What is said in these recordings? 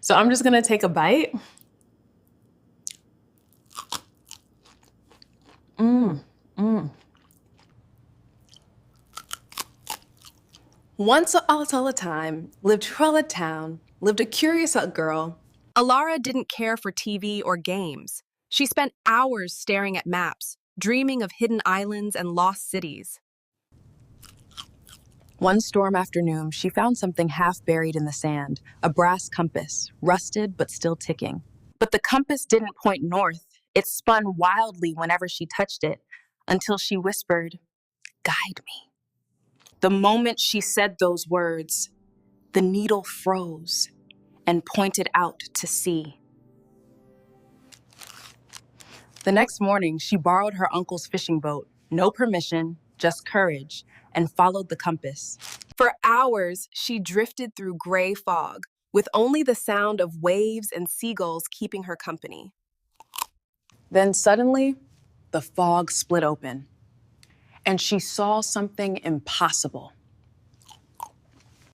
So I'm just gonna take a bite. Once upon a time, lived Trella Town, lived a curious girl. Elara didn't care for TV or games. She spent hours staring at maps, dreaming of hidden islands and lost cities. One storm afternoon, she found something half buried in the sand, a brass compass, rusted but still ticking. But the compass didn't point north. It spun wildly whenever she touched it, until she whispered, "Guide me." The moment she said those words, the needle froze and pointed out to sea. The next morning, she borrowed her uncle's fishing boat, no permission, just courage, and followed the compass. For hours, she drifted through gray fog, with only the sound of waves and seagulls keeping her company. Then suddenly, the fog split open, and she saw something impossible.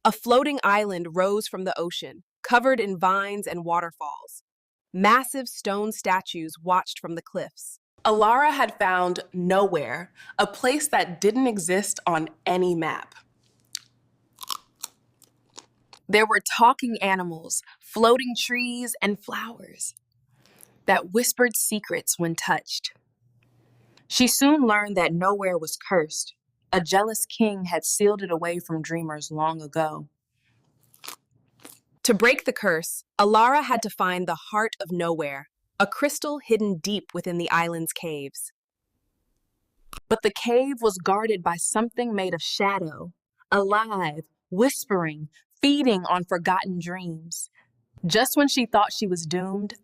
A floating island rose from the ocean, covered in vines and waterfalls. Massive stone statues watched from the cliffs. Elara had found nowhere, a place that didn't exist on any map. There were talking animals, floating trees, and flowers that whispered secrets when touched. She soon learned that nowhere was cursed. A jealous king had sealed it away from dreamers long ago. To break the curse, Elara had to find the heart of nowhere, a crystal hidden deep within the island's caves. But the cave was guarded by something made of shadow, alive, whispering, feeding on forgotten dreams. Just when she thought she was doomed,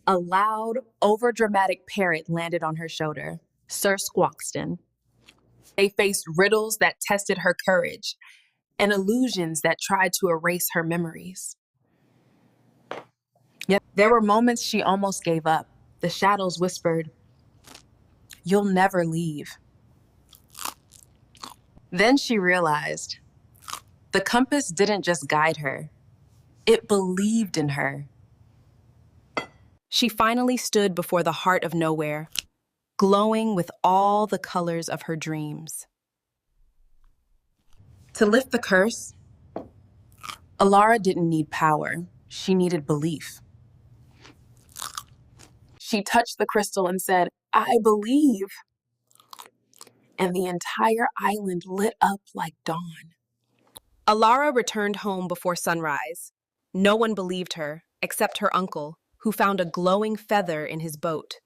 a loud, overdramatic parrot landed on her shoulder, Sir Squawkston. They faced riddles that tested her courage and illusions that tried to erase her memories. Yet there were moments she almost gave up. The shadows whispered, "You'll never leave." Then she realized the compass didn't just guide her, it believed in her. She finally stood before the heart of nowhere, glowing with all the colors of her dreams. To lift the curse, Elara didn't need power. She needed belief. She touched the crystal and said, "I believe." And the entire island lit up like dawn. Elara returned home before sunrise. No one believed her, except her uncle, who found a glowing feather in his boat.